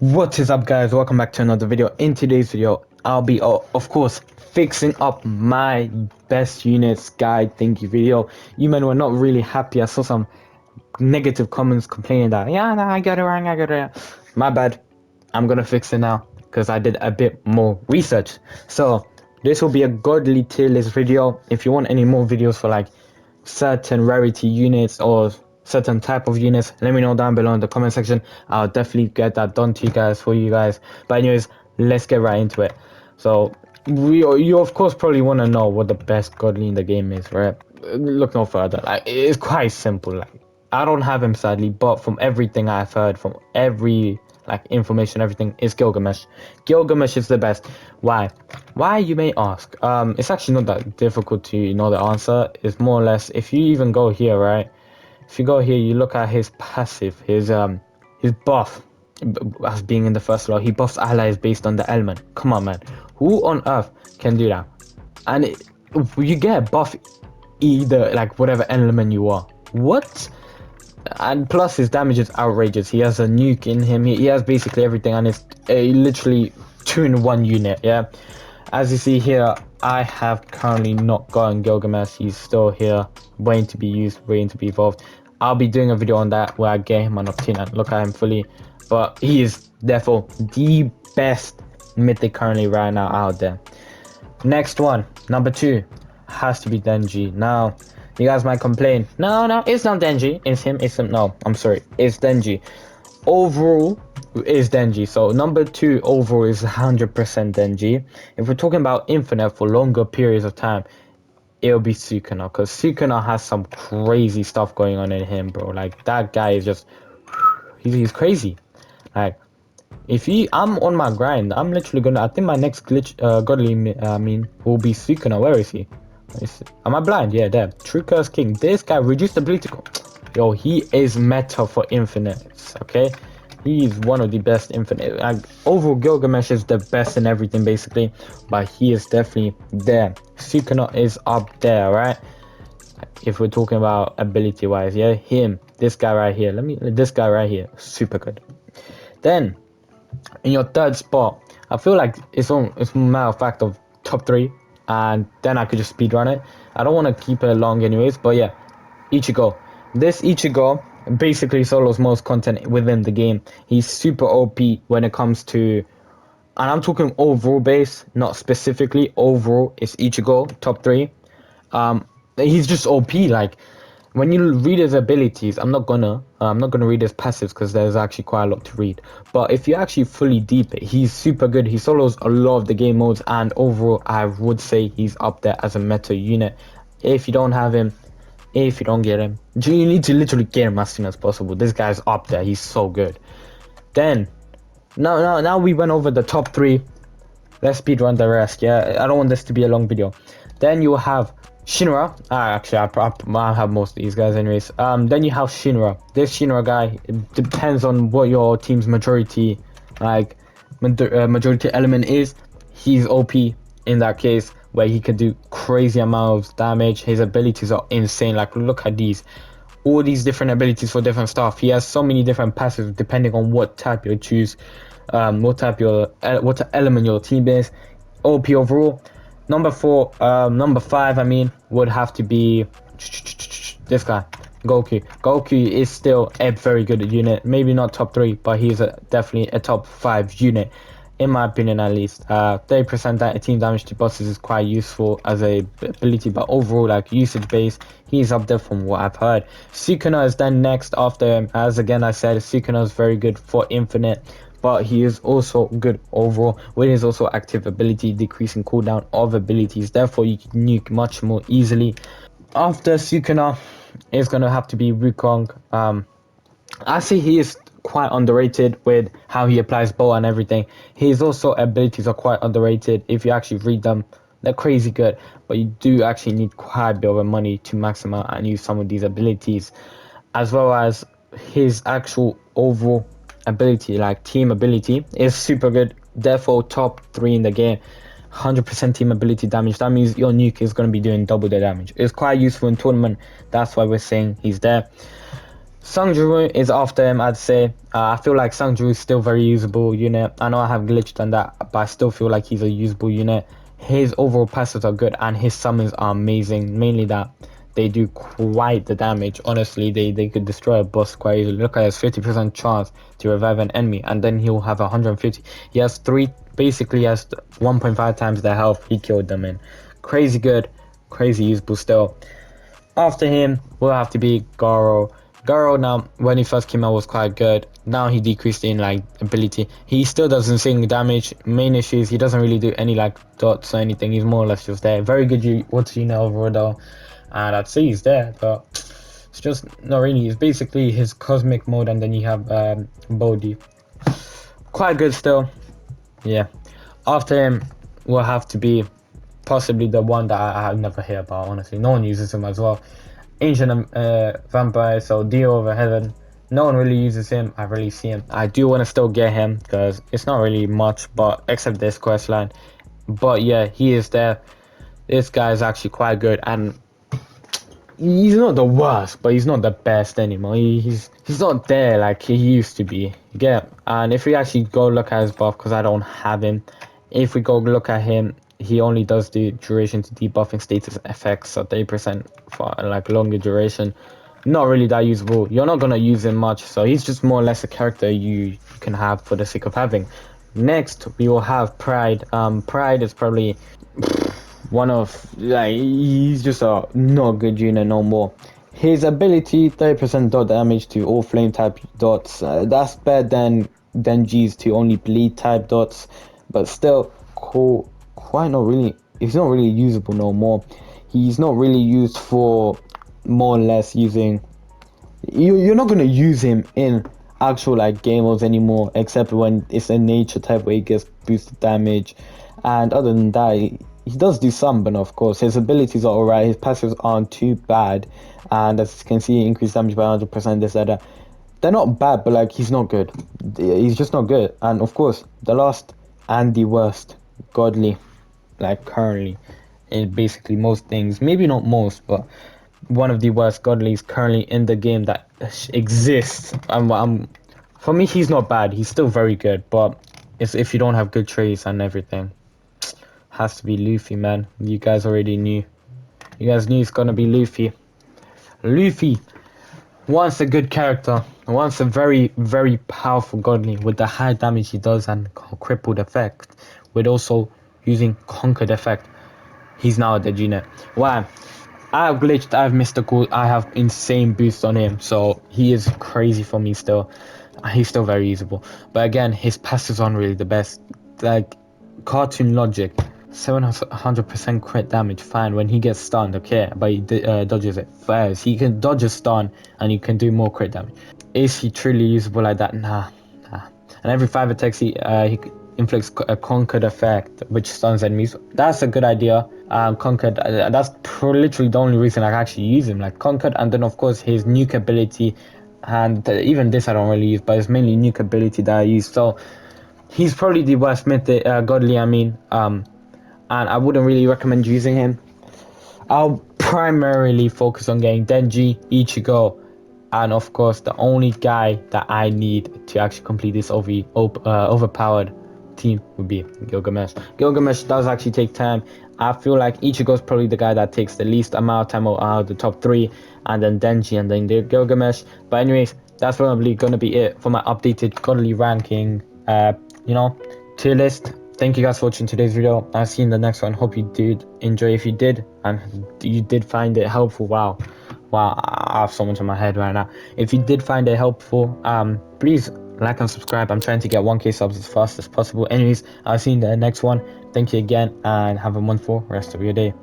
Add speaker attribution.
Speaker 1: What is up, guys? Welcome back to another video. In today's video I'll be of course fixing up my best units guide thank you video. You men were not really happy. I saw some negative comments complaining that no, I got it wrong, I got it wrong. My bad. I'm gonna fix it now because I did a bit more research. So this will be a godly tier list video. If you want any more videos for like certain rarity units or certain type of units, let me know down below in the comment section. I'll definitely get that done to you guys for you guys. But anyways, let's get right into it. So you of course probably want to know what the best godly in the game is, right? Look no further. Like, it's quite simple. Like, I don't have him sadly, but from everything I've heard, from every like information, everything, is Gilgamesh. Gilgamesh is the best. Why? Why, you may ask? It's actually not that difficult to know the answer. It's more or less, if you even go here, right? If you go here, you look at his passive, his buff, as being in the first law. He buffs allies based on the element. Come on, man. Who on earth can do that? And you get buff either like whatever element you are. What? And plus his damage is outrageous. He has a nuke in him. He has basically everything, and it's literally 2-in-1 unit. Yeah, as you see here, I have currently not gotten Gilgamesh. He's still here, waiting to be used, waiting to be evolved. I'll be doing a video on that where I get him on Octane and look at him fully. But he is therefore the best mythic currently right now out there. Next one, number 2, has to be Denji. Now, you guys might complain, no, it's not Denji, it's him. No, I'm sorry, it's Denji. Overall is Denji. So number 2 overall is 100% Denji. If we're talking about infinite for longer periods of time, it'll be Sukuna, because Sukuna has some crazy stuff going on in him, bro. Like, that guy is just, he's crazy. Like, I'm on my grind. I'm literally gonna, I think my next godly will be Sukuna. Where is he? Am I blind? Yeah, there. True Curse King. This guy reduced ability. Yo, he is meta for infinites, okay? He is one of the best infinite. Like, overall, Gilgamesh is the best in everything, basically. But he is definitely there. Sukuna is up there, right? If we're talking about ability-wise, yeah? Him. This guy right here. This guy right here. Super good. Then, in your third spot, I feel like it's a matter of fact of top 3, and then I could just speedrun it. I don't want to keep it long anyways, but yeah, Ichigo. This Ichigo basically solos most content within the game. He's super OP when it comes to, and I'm talking overall base, not specifically. Overall, it's Ichigo, top 3. He's just OP. Like, when you read his abilities, I'm not gonna read his passives because there's actually quite a lot to read. But if you actually fully deep it, he's super good. He solos a lot of the game modes, and overall, I would say he's up there as a meta unit. If you don't have him, if you don't get him, you need to literally get him as soon as possible. This guy's up there. He's so good. Then, now we went over the top 3. Let's speedrun the rest. Yeah, I don't want this to be a long video. Then you have Shinra. Actually, I have most of these guys anyways. Then you have Shinra. This Shinra guy, it depends on what your team's majority element is. He's OP in that case, where he can do crazy amounts of damage. His abilities are insane. Like, look at these. All these different abilities for different stuff. He has so many different passives depending on what type you choose, what element your team is. OP overall. Number 5, I mean, would have to be this guy, Goku. Goku is still a very good unit. Maybe not top 3, but he's definitely a top 5 unit, in my opinion at least. 30% team damage to bosses is quite useful as a ability, but overall, like, usage base, he's up there from what I've heard. Sukuna is then next after him. As again I said, Sukuna is very good for infinite, but he is also good overall with his also active ability, decreasing cooldown of abilities. Therefore, you can nuke much more easily. After Sukuna, it's gonna have to be Wukong. I see he is quite underrated with how he applies bow and everything. His also abilities are quite underrated. If you actually read them, they're crazy good, but you do actually need quite a bit of money to maximize and use some of these abilities, as well as his actual overall ability, like team ability, is super good. Therefore, top 3 in the game. 100% team ability damage. That means your nuke is going to be doing double the damage. It's quite useful in tournament. That's why we're saying he's there. Sungju is after him, I'd say. I feel like Sungju is still very usable unit. I know I have glitched on that, but I still feel like he's a usable unit. His overall passives are good, and his summons are amazing. Mainly that they do quite the damage. Honestly, they could destroy a boss quite easily. Look at his 50% chance to revive an enemy, and then he'll have 150. He has basically has 1.5 times the health he killed them in. Crazy good, crazy usable still. After him will have to be Garo. Garo now, when he first came out, was quite good. Now he decreased in like ability. He still does insane damage. Main issue is he doesn't really do any like dots or anything. He's more or less just there. Very good water unit overall though, and I'd say he's there, but it's just not really. It's basically his cosmic mode, and then you have Bodhi. Quite good still. Yeah. After him will have to be possibly the one that I have never heard about. Honestly, no one uses him as well. Ancient vampire, so Dio over Heaven. No one really uses him. I really see him. I do want to still get him because it's not really much, but except this quest line. But yeah, he is there. This guy is actually quite good, and he's not the worst, but he's not the best anymore. He's not there like he used to be. Yeah, and if we actually go look at his buff, because I don't have him, if we go look at him, he only does the duration to debuffing status effects, so 30% for like longer duration. Not really that usable. You're not gonna use him much, so he's just more or less a character you can have for the sake of having. Next, we will have Pride. Pride is probably one of like he's just a not good unit no more. His ability 30% dot damage to all flame type dots. That's better than Denji's to only bleed type dots, but still cool. Quite not really. He's not really usable no more. He's not really used for more or less using. You're not gonna use him in actual like game modes anymore, except when it's a nature type where he gets boosted damage, and other than that, he does do some, but of course his abilities are alright. His passives aren't too bad, and as you can see, increased damage by 100%. This that. They're not bad, but like he's not good. He's just not good. And of course, the last and the worst, Godly, like currently, in basically most things. Maybe not most, but one of the worst Godlies currently in the game that exists. For me, he's not bad. He's still very good, but it's if you don't have good traits and everything. Has to be Luffy, man. You guys already knew. You guys knew it's gonna be Luffy. Luffy, once a good character, once a very, very powerful Godly with the high damage he does and crippled effect, with also using conquered effect. He's now a dead unit. Why? I have glitched, I have mystical, I have insane boost on him, so he is crazy for me still. He's still very usable. But again, his passives aren't really the best. Like, cartoon logic, 700% crit damage, fine. When he gets stunned, okay, but he dodges it first. He can dodge a stun, and he can do more crit damage. Is he truly usable like that? Nah. And every 5 attacks, he inflicts a conquered effect, which stuns enemies. That's a good idea. Conquered, that's literally the only reason I actually use him, like conquered, and then of course his nuke ability, and even this I don't really use, but it's mainly nuke ability that I use. So he's probably the worst mythic Godly, I mean, and I wouldn't really recommend using him. I'll primarily focus on getting Denji, Ichigo, and of course the only guy that I need to actually complete this overpowered team would be Gilgamesh. Gilgamesh does actually take time. I feel like Ichigo's probably the guy that takes the least amount of time out of the top 3, and then Denji, and then Gilgamesh. But anyways, that's probably gonna be it for my updated Godly ranking, tier list. Thank you guys for watching today's video. I'll see you in the next one. Hope you did enjoy. If you did, and you did find it helpful, wow, I have so much in my head right now. If you did find it helpful, please like and subscribe. I'm trying to get 1k subs as fast as possible. Anyways, I'll see you in the next one. Thank you again, and have a wonderful rest of your day.